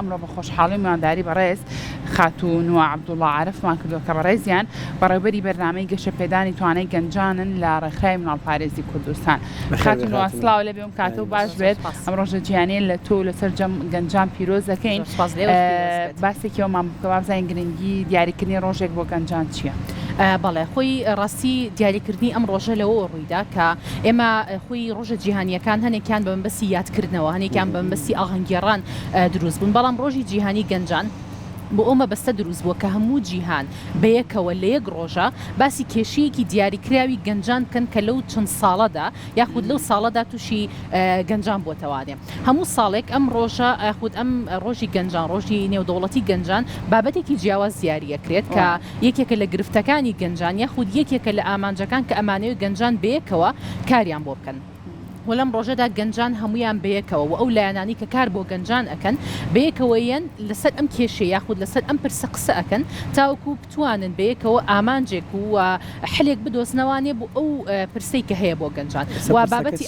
ئەمڕۆ بە خۆشحاڵی میوانداری بەڕێز خاتوون و عەبدوڵڵا عارفمان کردووە کە بەڕێزیان بەڕێوەبەری بەرنامەی گەشەپێدانی توانای گەنجانن لە ڕێکخراوی مناڵپارێزی کوردستان. خاتوون واسڵاو لە بێم کاتە و باش بێت ئەم ڕۆژە گیانەیە لە تۆ لەسەر گەنجان پیرۆز دەکەین. باسێکەوەمان بکە بابزانین گرنگی دیاریکردنی ڕۆژێک بۆ گەنجان چییە؟ بەڵێ خۆی ڕاستی دیاریکردنی ئەم ڕۆژە لەوە ڕوویدا کە ئێمە خۆی ڕۆژە جیهانیەکان هەنێکیان بە بەسی یادکردنەوە هەنێکیان بە بەسی ئاهەنگگێڕان دروست بوون، بەڵام ڕۆژی جیهانی گەنجان بۆ ئەمە بەستە دروست بووە کە هەموو جیهان بەیەکەوە لە یەک ڕۆژە باسی کێشەیەکی دیاریکراوی گەنجان بکەن کە لەو چەند ساڵەدا یاخود لەو ساڵەدا تووشی گەنجان بۆتەوانێ. هەموو ساڵێک ئەم ڕۆژە یاخود ئەم ڕۆژی گەنجان ڕۆژی نێودەوڵەتی گەنجان بابەتێکی جیاواز دیاریەکرێت کە یەکێکە لە گرفتەکانی گەنجان یاخود یەکێکە لە ئامانجەکان کە ئەمانەوێت گەنجان بەیەکەوە کاریان بۆ بکەن. وەلەم ڕۆژەدا گەنجان هەمویان بەیەکەوە و ئەو لایەنانی کە کار بۆ گەنجان ئەکەن بەیەکەوەیەن لەسەر ئەم کێشەیە یاخود لەسەر ئەم پرسە قسە ئەکەن تاوەکو بتوانن بەیەکەوە ئامانجێک و حلێک بدۆزنەوانێ بۆ ئەو پرسەی کە هەیە بۆ گەنجان. و بابەتی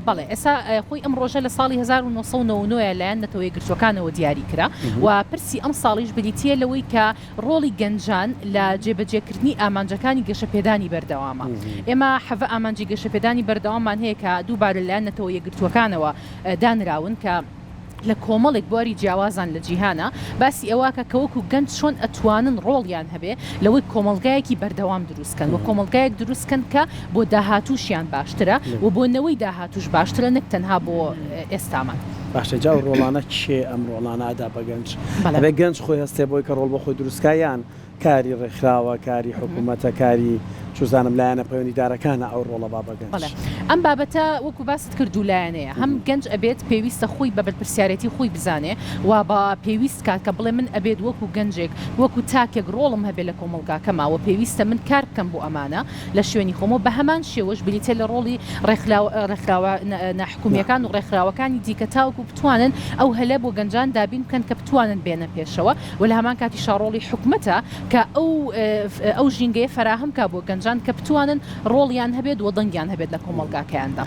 بەڵێ ئێستا خۆی ئەم ڕۆژە لە ساڵی 1990 لایەن نەتەوە یەکگرتوەکانەوە دیاری کرا و پرسی ئەم ساڵیش بریتیە لەوەی کە ڕۆڵی گەنجان لە جێبەجێکردنی ئامانجەکانی گەشەپێدانی بەردەوامە. ئێمە حەڤە ئامانجی گەشەپێدانی بەردەوامان هەیە کە دووبارە لایەنەتەوە یەکگرتوەکانەوە دانراون کە لە کۆمەڵێک بواری جیاوازان لە جیهانە باسی ئەوواکە کەوەکو گەنج چۆن ئەتوانن ڕۆڵیان هەبێ لەوەی کۆمەلگایەکی بەردەوام دروستکەن و کۆمەلگایەک دروستکەن کە بۆ داهاتووشیان باشترە و بۆ نەوەی داهاتوش باشترە نەک تەنها بۆ ئێستامان. باشە جا ڕۆڵانە کێ ئەم ڕۆڵانەدا بە گەنج بەبێ گەنج خۆی هەستێ بۆی کە ڕۆڵ بە خۆی دروستکایان کاری ڕێکخراوە کاری حکوومەتە کاری چوزانم لایەنە پەیوەندیدارەکانە ئەو ڕۆڵە با بە گەنج. ئەم بابەتە وەکو باست کرد و لایەنەیە هەم گەنج ئەبێت پێویستە خۆی بە بەرپرسیارەتی خۆی بزانێ و بە پێویست کات کە بڵێ من ئەبێت وەکو گەنجێک وەکو تاکێک ڕۆڵم هەبێت لە کۆمەلگاکەماوە پێویستە من کار بکەم بۆ ئەمانە لە شوێنی خۆمەوە بە هەمان شێوەش بریتێ لە ڕۆڵی ڕێکخراوە ناحکومیەکان و ڕێکخراوەکانی دیکە تاوەکو بتوانن ئەو هەلە بۆ گەنجان دابین بکەن کە بتوانن بێنە پێشەوە و لە هەمان کاتی شاڕۆڵی حکومەتە کە ئەو ژینگەیە فراهم کا بۆ گەنجان کە بتوانن ڕۆڵیان هەبێت و دەنگیان هەبێت لە کۆمەلگاکەیاندا.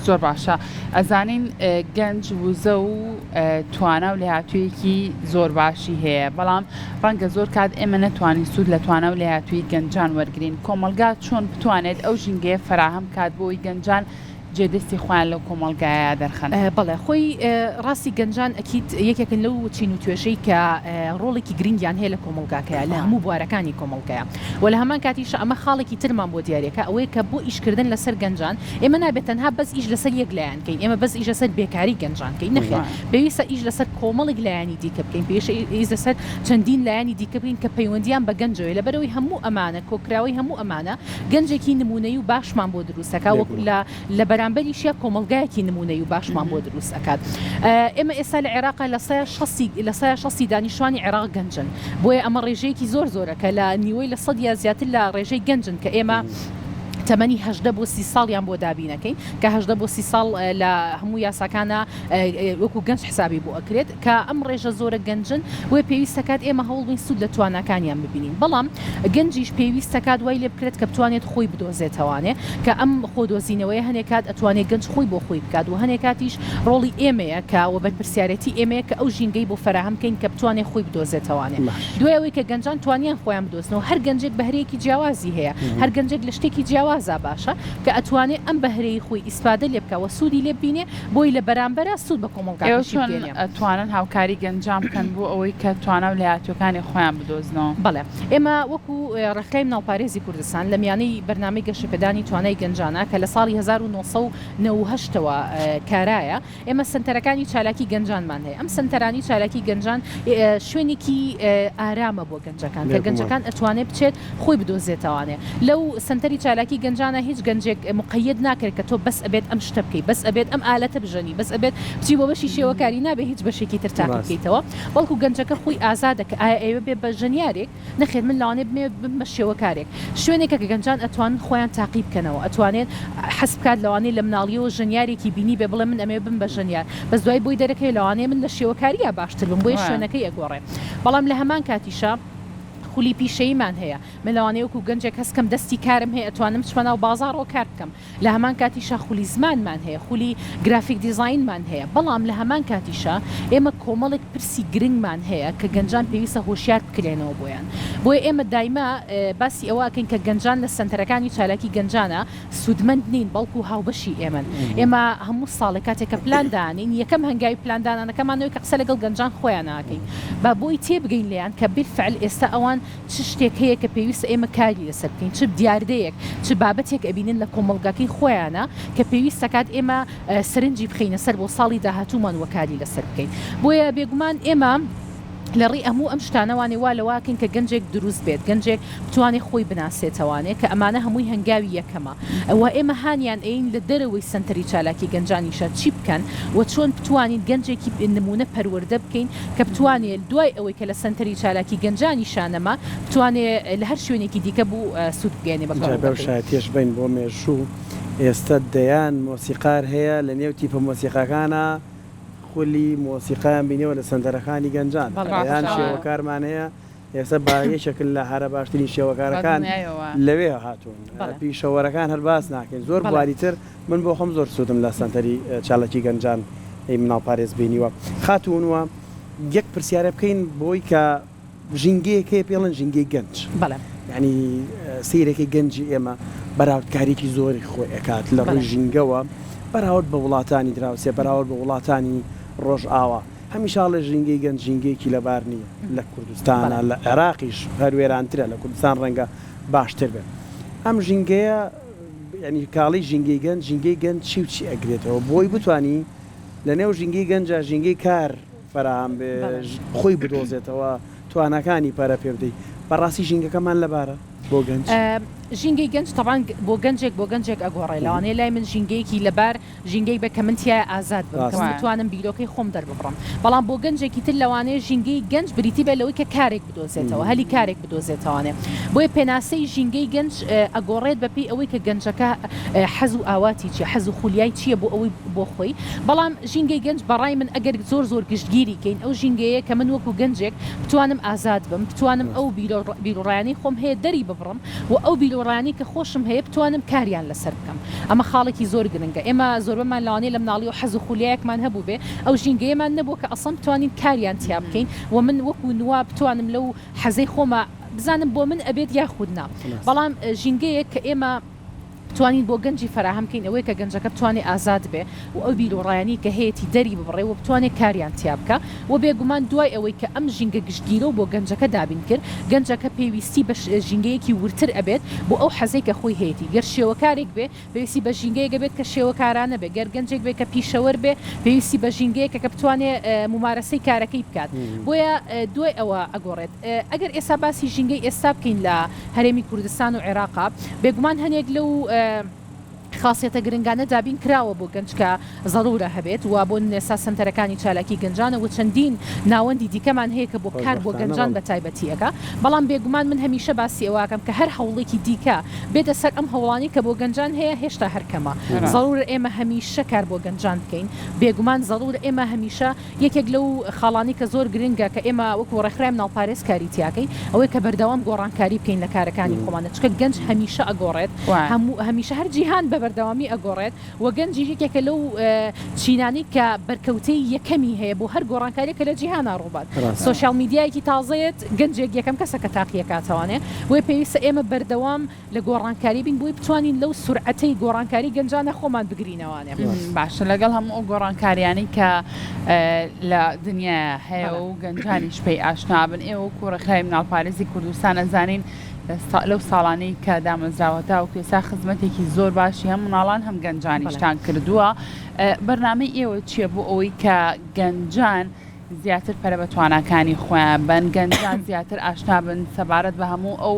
زۆر باشە ئەزانین گەنج وزە و توانە و لێهاتوویەکی زۆر باشی هەیە بەڵام ڕەنگە زۆر کات ئێمە نەتوانین سوود لە توانە و لێهاتووی گەنجان وەرگین. کۆمەلگا چۆن بتوانێت ئەو ژینگەیە فراهم کات بۆی گەنجان جێدەستی خۆیان لەو کۆمەلگایە دەرخەن؟ بەڵێ خۆی ڕاستی گەنجان ئەکیت یەکێکن لەو چین و توێژەی کە ڕۆڵێکی گرنگیان هەیە لە کۆمەلگاکەیە لە هەموو بوارەکانی کۆمەلگایە و لە هەمان کاتیش ئەمە خاڵێکی ترمان بۆ دیارێکە ئەوەیە کە بۆ ئیشکردن لەسەر گەنجان ئێمە نابێت تەنها بەس ئیش لەسەر یەک لایەنکەین ئێمە بەس ئیش لەسەر بێکاری گەنجانکەین نەخێ پێویستە ئیش لەسەر کۆمەڵێک لایانی دیکە بکەین پێش ئیش لەسەر چەندین لایانی دیکە بکەین کە پەیوەندیان بە گەنجەوەی لەبەرەوەی هەموو ئەمانە کۆکراوی هەموو ئەمانە گەنجێکی نمونەی و باشمان بۆ دروستەکە وەکو لە بەرامبەریشە کۆمەلگایەکی نمونەی و باشمان بۆ دروست ئەکات. ئێمە ئێستا لە عێراقا لە 160 دانیشتوانی عێراق گەنجن بۆیە ئەمە ڕێژەیەکی زۆر زۆرەکە لە نیوەی لە 100 یا زیاتر لە ڕێژەی گەنجن کە ئێمە تەمەنی 18 بۆ 30 ساڵیان بۆ دابینەکەین کە 18 بۆ 30 ساڵ لە هەموو یاساکانە وەکو گەنج حسابی بۆ ئەکرێت کە ئەم ڕێژە زۆرە گەنجن وێ پێویستەکات ئێمە هەوڵین سوود لە توانەکانیان ببینین بەڵام گەنجیش پێویستەکات وای لێ بکرێت کە بتوانێت خۆی بدۆزێتەوانێ کە ئەم خۆدۆزینەوەی هەنێکات ئەتوانێت گەنج خۆی بۆ خۆی بکات و هەنێکاتیش ڕۆڵی ئێمەیە کە وە بەرپرسیارەتی ئێمەیە کە ئەو ژینگەی بۆ فراهەمکەین کە بتوانێت خۆی بدۆزێتەوانێ. دوای ئەوەی کە گەنجان توانیان خۆیان بدۆزنەوە هەر گەنجێک بەهرەیەکی جیاوازی هەیە هەر گەنجێک لە شتێکی جیاوازە باشە کە ئەتوانێت ئەم بەهرەی خۆی ئیسپادە لێ بکەوە سوودی لێ بینێ بۆی لە بەرامبەرە سوود بە کۆمەلگاکەشی بێنێ. ئەتوانن هاوکاری گەنجان بکەن بۆ ئەوەی کە توانە و لێهاتووەکانی خۆیان بدۆزنەوە. بەڵێ ئێمە وەکو ڕێکخراوی مناڵپارێزی کوردستان لە میانەی بەرنامەی گەشەپێدانی توانای گەنجانە کە لە ساڵی 1998ەوە کارایە ئێمە سنتەرەکانی چالاکی گەنجانمان هەیە. ئەم سنتەرانی چالاکی گەنجان شوێنێکی ئارامە بۆ گەنجەکان کە گەنجەکان ئەتوانێت بچێت خۆی بدۆزێتەوانێ. لەو سنتەری چالاکی گەنجانە هیچ گەنجێک مقید ناکرێت کە تۆ بەس ئەبێت ئەم شتە بکەیت بەس ئەبێت ئەم ئالەتە بژەنی بەس ئەبێت بچی بۆ بەشی شێوەکاری نابێت هیچ بەشێکی تر تاقی بکەیتەوە بەڵکو گەنجەکە خۆی ئازادە کە ئایا ئێوە بێ بە ژەنیارێک نەخێت من لەوانێ بم بە شێوەکارێک شوێنێکە کە گەنجان ئەتوانن خۆیان تاقی بکەنەوە ئەتوانێت حەسب بکات لەوانەیە لە مناڵیەوە ژەنیارێکی بینی بێ بڵێ من ئەمێ بم بە ژەنیار بەس دوای بۆی دەرەکەی لەوانەیە من لە شێوەکاریە باشتر بم بۆیە شوێنەکەی ئەگۆڕێ. بەڵام لە هەمان کاتیشە خولی پیشەیمان هەیە من لەوانەیە وەکو گەنجێک هەستکەم دەستی کارم هەیە ئەتوانم چمە ناو بازاڕەوە کار بکەم لە هەمان کاتیشە خولی زمانمان هەیە خولی گرافیک دیزاینمان هەیە بەڵام لە هەمان کاتیشە ئێمە کۆمەڵێک پرسی گرنگمان هەیە کە گەنجان پێویستە هۆشیار بکرێنەوە بۆیان بۆیە ئێمە دایما باسی ئەوەکەین کە گەنجان لە سنتەرەکانی چالاکی گەنجانە سوودمەند نین بەڵکو هاوبەشی ئێمە هەموو ساڵێک کاتێککە پلاندانین یەکەم هەنگاوی پلاندانانەکەمانەوەی کە قسە لەگەڵ گەنجان خۆیان ناکەین با بۆی تێبگەین لیان کە بالفعل ئێستا ئەوان چ شتێک هەیە کە پێویستە ئێمە کاری لەسەر بکەین چ دیاردەیەک چ بابەتێک ئەبینن لە کۆمەڵگاکەی خۆیانە کە پێویستە کات ئێمە سەرنجی بخینە سەر بۆ ساڵی داهاتوومان وەکاری لەسەر بکەین بۆیە بێگومان ئێمە لە ڕێی ئەموو ئەم شتانەوانی وا لەواکەین کە گەنجێک دروست بێت گەنجێک بتوانێت خۆی بناسێتەوانێت کە ئەمانە هەمووی هەنگاوی یەکەمە ئەوە ئێمە هانیان ئەین لە دەرەوەی سنتەری چالاکی گەنجانیشە چی بکەن و چۆن بتوانین گەنجێکی نمونە پەروەردە بکەین کە بتوانێت دوای ئەوەی کە لە سنتەری چالاکی گەنجانیشانەمە بتوانێت لە هەر شوێنێکی دیکە بوو سوود بگەێنێ بەشایەتیش بین بۆ مێژوو ئێستا دەیان مۆسیقار هەیە لە نێو تیپە مۆسیقاکانە خولی مۆسیقایان بینەوە لە سنتەرەکانی گەنجان یان شێوەکارمان هەیە ئێستا باەکل لە هەرە باشترین شێوەکارەکان لەوێ هاتوون پیشەوەرەکان هەر باس ناکەین زۆر بواریتر من بۆ خۆم زۆر سوودم لە سنتەری چالاکی گەنجان مناڵ پارێز بینیوە خاتوونوە یەک پرسیارە بکەین بۆی کە ژینگەیەکەیە پێڵن ژینگەی گەنج ینی سیرێکی گەنجی ئێمە بەراوردکاریی زۆری خۆی ئەکات لە ڕووی ژینگەوە بەراورد بە وڵاتانی دراوسێ بەراورد بە وڵاتانی ڕۆژ ئاوا هەمیشاڵە ژینگەی گەنج ژینگەیەکی لەبار نییە لە کوردستانە لە عێراقیش هەروێرانترە لە کوردستان ڕەنگە باشتر بێت ئەم ژینگەیە ینی کاڵی ژینگەی گەنج ژینگەی گەنج چی و چی ئەگرێتەوە بۆی بتانی لە نێو ژینگەی گەنجە ژینگەی کار فراهەم بێ خۆی بدۆزێتەوە توانەکانی پەرە پێ بدەیت بەڕاستی ژینگەکەمان لەبارە بۆ گەنج ژینگەی گەنج تەبان بۆ گەنجێک ئەگۆڕێ لەوانەیە لای من ژینگەیەکی لەبار ژینگەی بە کە من تایە ئازاد بکەم بتوانم بیرۆکەی خۆم دەربڕم بەڵام بۆ گەنجێکی تر لەوانەیە ژینگەی گەنج بریتی بێ لەوەی کە کارێک بدۆزێتەوە هەلی کارێک بدۆزێتەوانێ بۆیە پێناسەی ژینگەی گەنج ئەگۆڕێت بەپی ئەوەی کە گەنجەکە حەز و ئاواتی چیە حەز و خولیای چییە بۆ ئەوەی بۆ خۆی بەڵام ژینگەی گەنج بەڕای من ئەگەر زۆر گشتگیری کەین ئەو ژینگەیە کە من وەکو گەنجێک بتوانم ئازاد بم بتوانم ئەو بیرۆڕایانی خۆم هەیە دەری ببڕم و ئەو بیرۆڕانی کە خۆشم هەیە بتوانم کاریان لەسەر بکەم ئەمە خاڵێکی زۆر گرنگە ئێمە زۆربەمان لەوانەیە لە مناڵی و حەز و خولیایەکمان هەبوو بێ ئەو ژینگەیەمان نەبوو کە ئەسڵ بتوانین کاریان تیا بکەین و من وەکو نوا بتوانم لەو حەزەی خۆمە بزانم بۆ من ئەبێت یاخودنا بەڵام ژینگەیەک کە ئێمە توانین بۆ گەنجی فراهەمکەین ئەوەی کە گەنجەکە بتوانێت ئازاد بێ و ئەو بیرۆڕایانی کە هەیەی دەری ببڕێ و بتوانێت کاریان تیا بکە و بێگومان دوای ئەوەی کە ئەم ژینگە گشتگیرە و بۆ گەنجەکە دابین کرد گەنجەکە پێویستی بە ژینگەیەکی ورتر ئەبێت بۆ ئەو حەزەی کە خۆی هەیەی گەر شێوەکارێک بێ پێویستی بە ژینگەیەکە بێت کە شێوەکارانە بێ گەر گەنجێک بێ کە پیشەوەر بێ پێویستی بە ژینگەیەکە کە بتوانێت ممارەسەی کارەکەی بکات بۆیە دوای ئەوە ئەگۆڕێت ئەگەر ئێستا باسی ژینگەی ئێستا بکەین لە هەرێمی کوردستان و عێراقا بێگومان هەنێک لەو خاصیتە گرنگانە دابین کراوە بۆ گەنجکە زەڕورە هەبێت و بۆ نێسا سنتەرەکانی چالاکی گەنجانە و چەندین ناوەندی دیکەمان هەیە کە بۆ کار بۆ گەنجان بە تایبەتیەکە بەڵام بێگومان من هەمیشە باسی ئەوەکەم کە هەر هەوڵێکی دیکە بێتە سەر ئەم هەوڵانی کە بۆ گەنجان هەیە هێشتا هەرکەمە زەڕورە ئێمە هەمیشە کار بۆ گەنجان بکەین بێگومان زەڕورە ئێمە هەمیشە یەکێک لەو خاڵانی کە زۆر گرنگە کە ئێمە وەکو ڕێکخراوی مناڵ پارێز کاری تیاکەین ئەوەی کە بەردەوام گۆڕانکاری بکەین لە کارەکانی خۆمانە چکە گەنج هەمیشە ئەگۆڕێت هەمیشە هەر جیهان بە بەردەوامی ئەگۆڕێت و گەنجی یەکێکە لەو چینانی کە بەرکەوتەی یەکەمی هەیە بۆ هەر گۆڕانکاریەکە لە جیهانا ڕووبات سۆشیال میدیایەکی تازەیەت گەنجێک یەکەم کەسە کە تاقیەکاتەوانێ بۆی پێویستە ئێمە بەردەوام لە گۆڕانکاری بین بۆی بتوانین لەو سورعەتەی گۆڕانکاری گەنجانە خۆمان بگرینەوانێ باشە لەگەڵ هەموو ئەو گۆڕانکاریانی کە لە دنیا هەیە و گەنجانیش پێی ئاشنابن ئێوە کوڕەخرای مناڵ پارێزی کوردستان ئەزانین لەو ساڵانەی کە دامەزراوەتا و پێسا خزمەتێکی زۆر باشی هەم مناڵان هەم گەنجانیشتان کردووە بەرنامەی ئێوە چییە بۆ ئەوەی کە گەنجان زیاتر پەرە بە تواناکانی خۆیان بن گەنجان زیاتر ئاشنا بن سەبارەت بە هەموو ئەو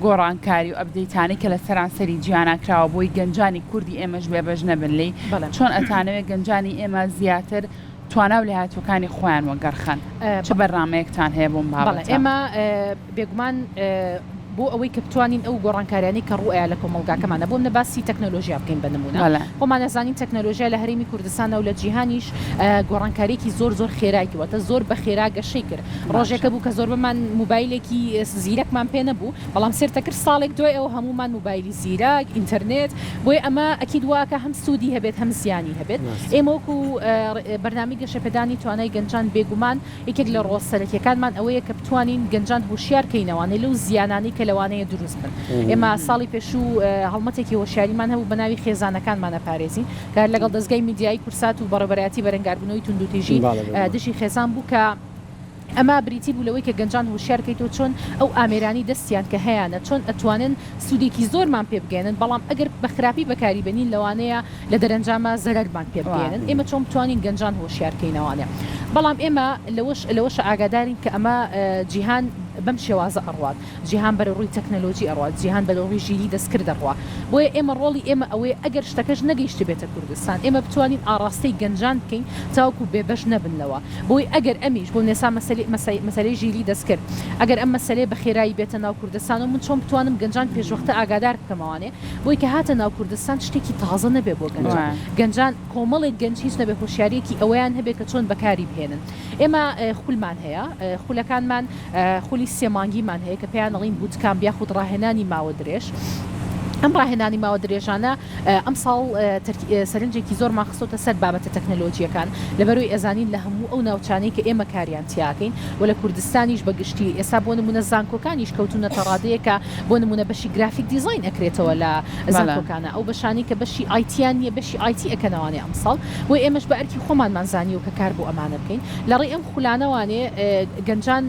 گۆڕانکاری و ئەبدەیتانی کە لە سەرانسەری گیانە کراوە بۆی گەنجانی کوردی ئێمەش بێبەش نەبن لی چۆن ئەتانەوێت گەنجانی ئێمە زیاتر توانە و لەهاتوەکانی خۆیان وەگەڕخەن چه بەرنامەیەکتان هەیە بۆم بابەتە ئێمە بێگومان بۆ ئەوەی کە بتوانین ئەو گۆڕانکاریانی کە ڕوئە لە کۆمەلگاکەمانە بۆ نەباسی تەکنۆلۆژیا بکەین بە نمونە خۆمان نەزانین تەکنۆلۆژیا لە هەرێمی کوردستانە و لە جیهانیش گۆڕانکاریێکی زۆر خێراییوەتە زۆر بە خێرا گەشەی کرد ڕۆژێکە بوو کە زۆر بمان موبایلێکی زیرەکمان پێ نەبوو بەڵام سێرتەکرد ساڵێک دوای ئەو هەمومان موبایلی زیرەک ئینتەرنێت بۆی ئەمە ئەکید واکە هەم سوودی هەبێت هەم زیانی هەبێت ئێمە وەکو بەرنامەی گەشەپێدانی توانای گەنجان بێگومان یەکێک لە ڕۆسەرەکیەکانمان ئەوەیە کە بتوانین گەنجان هوشیارکەینەوانێ لەو زیانانی کە لەوانەیە دروست بن ئێمە ساڵی پێشوو هەڵمەتێکی هۆشیاریمان هەبوو بە ناوی خێزانەکانمانە پارێزین کە لەگەڵ دەستگای میدیایی کورسات و بەڕێبەرایەتی بەرەنگاربوونەوەی توندوتیژی دشی خێزان بوو کە ئەمە بریتی بوو لەوەی کە گەنجان هوشیارکەیتەوە چۆن ئەو ئامێرانی دەستیان کە هەیەە چۆن ئەتوانن سوودێکی زۆرمان پێ بگەێنن بەڵام ئەگەر بە خراپی بەکاری بنین لەوانەیە لە دەرەنجامە زەرەرمان پێ بگەێنن ئێمە چۆن بتوانین گەنجان هوشیارکەینەوانێ بەڵام ئێمە لەوەش ئاگادارین کە ئەمە جیهان بەم شێوازە ئەڕوات جیهان بەرە ڕووی تەکنەلۆژی ئەڕوات جیهان بە ڕووی ژیری دەستکرد دەڕوا بۆیە ئێمە ڕۆڵی ئێمە ئەوەیە ئەگەر شتەکەش نەگەیشت بێتە کوردستان ئێمە بتوانین ئاڕاستەی گەنجان بکەین تاوەکو بێبەش نەبنەوە بۆی ئەگەر ئەمیش بۆ نێسا مەسەلەی ژیری دەستکرد ئەگەر ئەم مەسەلەی بە خێرایی بێتە ناو کوردستان و من چۆن بتوانم گەنجان پێشوەختە ئاگادار بکەمەوانێ بۆی کە هاتە ناو کوردستان شتێکی تازە نەبێ بۆ گەنجان کۆمەڵێک گەنج هیچ نەبێ هوشیارێکی ئەوەیان هەبێت کە چۆن بەکاری بهێنن ئێمە خولمان هەیە خولەکانمان خولی سێمانگیمان هەیە کە پێیان ئەڵین بوتکان بیاخود ڕاهێنانی ماوە درێژ ئەم ڕاهێنانی ماوە درێژانە ئەم ساڵ سەرنجێکی زۆر ماخستۆتە سەر بابەتە تەکنەلۆجیەکان لەبەرۆی ئەزانین لە هەموو ئەو ناوچانەی کە ئێمە کاریان تیاکەین و لە کوردستانیش بەگشتی ئێستا بۆ نمونە زانکۆکانیش کەوتونە تەڕادەیەکە بۆ نمونە بەشی گرافیک دیزاین ئەکرێتەوە لە زانکۆکانە ئەو بەشانی کە بەشی ئایتیان نیە بەشی ئایتی ئەکەنەوانێ ئەم ساڵ بۆ ئێمەش بە ئەرکی خۆمانمان زانی و کە کار بۆ ئەمانە بکەین لە ڕێی ئەم خولانەوانێ گەنجان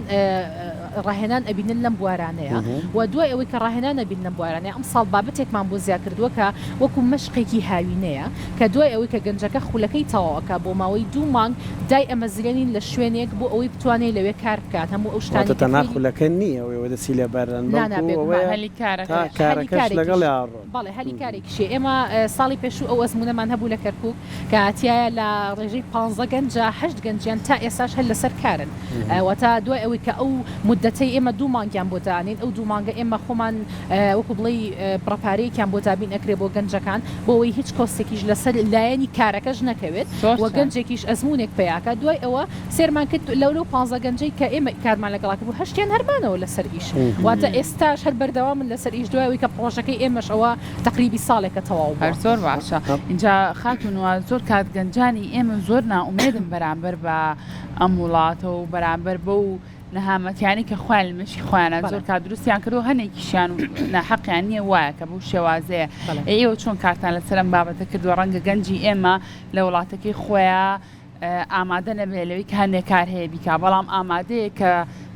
ڕاهێنان ئەبینن لەم بوارانەیە و دوای ئەوەی کە ڕاهێنان ئەبین لەم بوارانەیە ئەم ساڵ بابەتێکمان بۆ زیاد کردووە کە وەکو مەشقێکی هاوینەیە کە دوای ئەوەی کە گەنجەکە خولەکەی تەواوەکە بۆ ماوەی 2 مانگ دای ئەمەزرێنین لە شوێنێک بۆ ئەوەی بتوانێت لەوێ کار بکات هەموو ئەو شتانی تەنها خولەکە نییە ئەوەی دەسی لە بەرن بەڵێ هەلی کارێکیشێ ئێمە ساڵی پێشوو ئەو ئەزمونەمان هەبوو لە کەرکووک کە هاتیایە لە ڕێژەی 15 گەنجە 8 گەنجیان تا ئێستاش هەر لەسەر کارن وەتا دوای ئەوەی کە ئەو مدەتەی ئێمە 2 مانگیان بۆ دانین ئەو 2 مانگە ئێمە خۆمان وەکو بڵێ پڕەپارەیەکیان بۆ دابین ئەکرێ بۆ گەنجەکان بۆ ئەوەی هیچ کۆستێکیش لەسەر لایەنی کارەکەش نەکەوێت و گەنجێکیش ئەزمونێک پیاکە دوای ئەوە سێرمان کرد لەو 15 گەنجەی کە ئێمە کارمان لەگەڵاکە بوو هەشتیان هەرمانەوە لەسەر ئیش واتە ئێستاش هەر بەردەوام من لەسەر ئیش دوای ئەوەی کە پرۆژەکەی ئێمەش ئەوە تقریبی ساڵێکە تەواو هەر زۆر باشە اینجا خاتونوە زۆر کات گەنجانی ئێمە زۆر ناومێدم بەرامبەر بە ئەم وڵاتە و بەرامبەر بە و نەهامەتیانی کە خوێن مشی خوێنە زۆر کا دروستیان کردو هەنێکیشیان و ناحەقیان نییە وایە کە بەو شێوازەیە ئێوە چۆن کارتان لەسەرم بابەتە کردووە ڕەنگە گەنجی ئێمە لە وڵاتەکەی خۆیان ئامادە نەبێت لەوەی کە هەندێک کار هەیە بیکا بەڵام ئامادەیە کە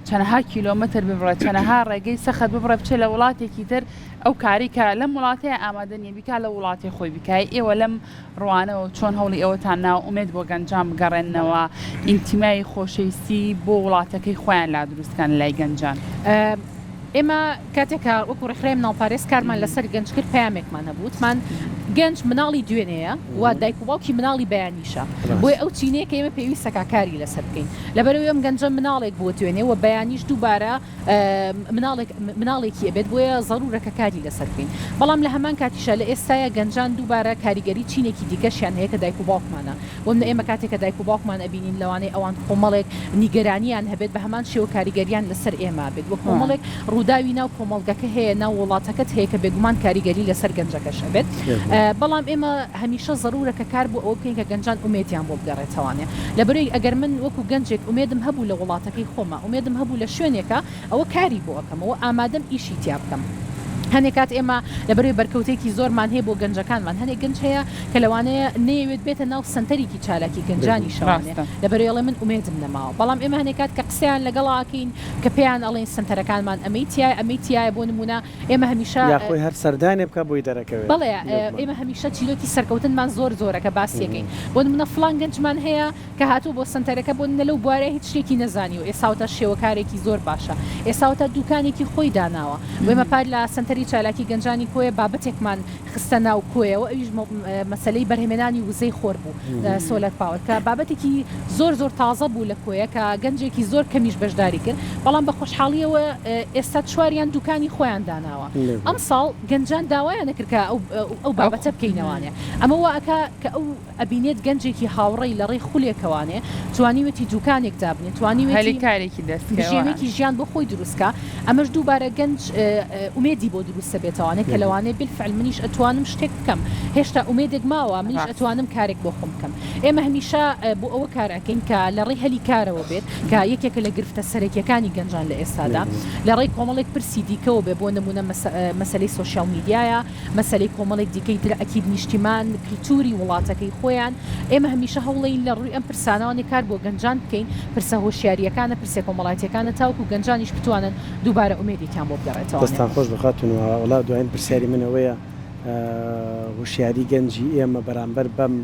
چەندەها کیلۆمەتر ببڕێت چەندەها ڕێگەی سەخت ببڕێ بچێت لە وڵاتێکی تر ئەو کاری کە لەم وڵاتەیە ئامادە نیە بیکا لە وڵاتی خۆی بکای ئێوە لەم ڕوانەوە چۆن هەوڵی ئەوەتان ناو ئومێد بۆ گەنجان بگەڕێنەوە ئینتیمای خۆشەویستی بۆ وڵاتەکەی خۆیان لا دروستکان لای گەنجان ئێمە کاتێکە وەکو ڕێکخراوی ناوپارێز کارمان لەسەر گەنج کرد پامێکمان هەبووتمان گەنج مناڵی دوێنەیە و دایک و باوکی مناڵی بەیانیشە بۆی ئەو چینەیە کە ئێمە پێویستە کاری لەسەر بکەین لەبەرەوەی ئەم گەنجە مناڵێک بۆ دوێنێ و بەیانیش دووبارە مناڵێکی ئەبێت بۆیە ضرورەکە کاری لەسەر بکەین بەڵام لە هەمان کاتیشە لە ئێستاە گەنجان دووبارە کاریگەری چینێکی دیکەشیان هەیە کە دایک و باوکمانە ومە ئێمە کاتێککە دایک و باوکمان ئەبینین لەوانەیە ئەوان کۆمەڵێک نیگەرانیان هەبێت بە هەمان شێوە کاریگەریان لەسەر ئێمە بێت وە کۆمەڵێک ڕووداوی ناو کۆمەڵگەکە هەیە ناو وڵاتەکەت هەیە کە بێگومان کاریگەری لەسەر گەنجەکەش بێت بەڵام ئێمە هەمیشە ضرورەکە کار بۆ ئەو بکەین کە گەنجان ئومێدیان بۆ بگەڕێتەوانێ لەبەرەوەی ئەگەر من وەکو گەنجێک ئومێدم هەبوو لە وڵاتەکەی خۆمە ئومێدم هەبوو لە شوێنێکە ئەوە کاری بۆ ئەەکەمەوە ئامادەم ئیشی تیا بکەم هەنێک کات ئێمە لەبەرەوەی بەرکەوتێکی زۆرمان هەیە بۆ گەنجەکانمان هەنێک گەنج هەیە کە لەوانەیە نەیەوێت بێتە ناو سنتەرێکی چالاکی گەنجانی شەوانێ لەبەرەوەی من ئومێدم نەماوە بەڵام ئێمە هەنێک کات کە قسەیان لەگەڵاکەین کە پێیان ئەڵێن سنتەرەکانمان ئەمەیتیایە بۆ نمونە ئێمە هەمیشە یاخۆی هەر سەردانێ بکە بۆی دەرەکەوێت بەڵێ ئێمە هەمیشە چیلۆکی سەرکەوتنمان زۆرەکە باسیەکەین بۆ نمونە فڵان گەنجمان هەیە کە هاتوو بۆ سنتەرەکە بۆ لەو بوارەیە هیچ شتێکی نەزانی و ئێساوتە شێوەکارێکی زۆر باشە ئێساوتە دوکانێکی خۆی داناوە بۆ ئێمە پار لە سنتەر کاری چالاکی گەنجانی کۆیە بابەتێکمان خستە ناو کۆیەوە ئەویش مەسلەی بەرهێمێنانی وزەی خۆر بوو سۆلەر پاوەر کە بابەتێکی زۆر تازە بوو لە کۆیە کە گەنجێکی زۆر کەمیش بەشداری کرد بەڵام بە خۆشحاڵیەوە ئێستا چواریان دوکانی خۆیان داناوە ئەم ساڵ گەنجان داوایان نەکرد کە ئەو بابەتە بکەینەوانێ ئەمە واکە کە ئەو ئەبینێت گەنجێکی هاوڕێی لە ڕێی خولێکەوانێ توانیوێتی دوکانێک دابنێت توانیوێتی کارێکی دەستژێمێکی ژیان بۆ خۆی دروستکە ئەمەش دووبارە گەنج ئومێدی بۆ دروستە بێتەوانێت کە لەوانێ بالفعل منیش ئەتوانم شتێک بکەم هێشتا ئومێدێک ماوە منیش ئەتوانم کارێک بۆ خۆم بکەم ئێمە هەمیشە بۆ ئەوە کارەکەین کە لە ڕێی هەلی کارەوە بێت کە یەکێکە لە گرفتە سەرەکیەکانی گەنجان لە ئێستادا لە ڕێی کۆمەڵێک پرسی دیکەەوە بێ بۆ نمونە مەسلەی سوۆشیال میدیایە مەسلەی کۆمەڵێک دیکەی تر ئەکید نیشتیمان کللتوری وڵاتەکەی خۆیان ئێمە هەمیشە هەوڵین لە ڕووی ئەم پرسانەوانی کار بۆ گەنجان بکەین پرسە هۆشیاریەکانە پرسێ کۆمەڵاتیەکانە تاوکو گەنجانیش بتوانن دووبارە ئومێدێکیان بۆ بگەڕێتەوە دەستان خۆش بخاتون وڵات دوایین پرسیاری منەوەیە هۆشیاری گەنجی ئێمە بەرامبەر بەم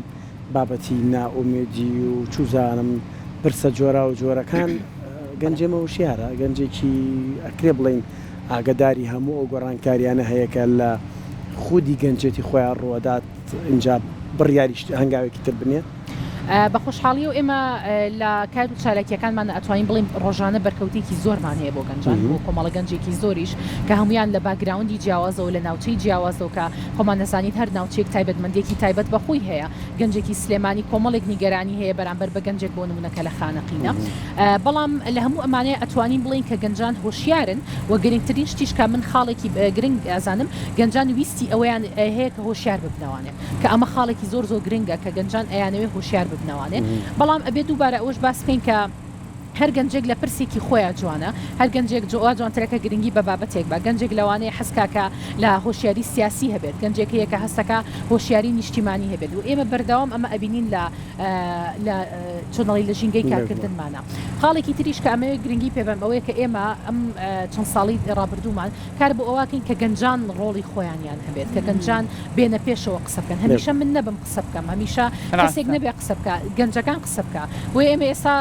بابەتی ناومێدی و چوزانم پرسە جۆرا و جۆرەکان گەنجێمە وشیارە گەنجێکی ئەکرێ بڵین ئاگداری هەموو ئەو گۆڕانکاریانە هەیەکە لە خودی گەنجێتی خۆیان ڕوەدات اینجا بڕیاری هەنگاوێکی تر بنێت بە خۆشحاڵی و ئێمە لە کار و چالاکیەکانمان ئەتوانین بڵین ڕۆژانە بەرکەوتێکی زۆرمان هەیە بۆ گەنجان بۆ کۆمەڵە گەنجێکی زۆریش کە هەمویان لە باگراوندی جیاوازەوە لە ناوچەی جیاوازەوە کە خۆمان نەزانیت هەر ناوچەیەک تایبەتمەندێکی تایبەت بەخۆی هەیە گەنجێکی سلێمانی کۆمەڵێک نیگەرانی هەیە بەرامبەر بە گەنجێک بۆ نمونەکە لە خانەقینە بەڵام لە هەموو ئەمانەیە ئەتوانین بڵین کە گەنجان هۆشیارن و گرنگترین شتیش کە من خاڵێکی گرنگ ئازانم گەنجان ویستی ئەویان هەیە کە هۆشیار ببنەوانێ کە ئەمە خاڵێکی زۆر گرنگە کە گەنجان ئەیانەوێ هۆشیار ببنەوانێ بەڵام ئەبێ دووبارە ئەوش باس بکەین کە هەر گەنجێک لە پرسێکی خۆیان جوانە هەر گەنجێک جوانترەکە گرنگی بە بابەتێک بە گەنجێک لەوانەیە حەسکاکە لە هۆشیاری سیاسی هەبێت گەنجێکەیەکە هەستەکە هۆشیاری نیشتیمانی هەبێت و ئێمە بەردەوام ئەمە ئەبینین لە چۆنەڵی لە ژینگەی کارکردنمانە خاڵێکی تریش کە ئەمەوێت گرنگی پێبم ئەوەیە کە ئێمە ئەم چەند ساڵی ڕابردوومان کار بۆ ئەوواکەین کە گەنجان ڕۆڵی خۆیانیان هەبێت کە گەنجان بێنە پێشەوە قسە بکەن هەمیشە من نەبم قسە بکەم هەمیشە کەسێک نەبێ قسە بکە گەنجەکان قسە بکە بۆ ئێمە ئێستا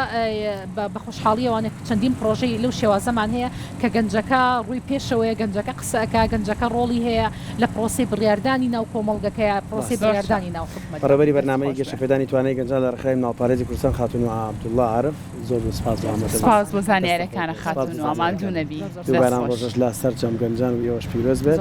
بە خۆشحاڵیەوانە چەندین پرۆژەی لەو شێوازەمان هەیە کە گەنجەکە ڕووی پێشەوەیە گەنجەکە قسەکە گەنجەکە ڕۆڵی هەیە لە پرۆسی بڕیاردانی ناو کۆمەڵگەکەیە پرۆسی بڕیاردانی ناو حکومەت بەڕێوەبەری بەرنامەی گەشەپێدانی توانای گەنجان لە ڕێکخراوی ناوپارێزی کوردستان خاتون و عەبدوڵڵا عارف زۆر سپاس بۆ زانیاریەکانە خاتون و ئامادوو نەبی دووبارە ڕۆژەش لە سەر جەم گەنجان و ئێوەش پیرۆز بێت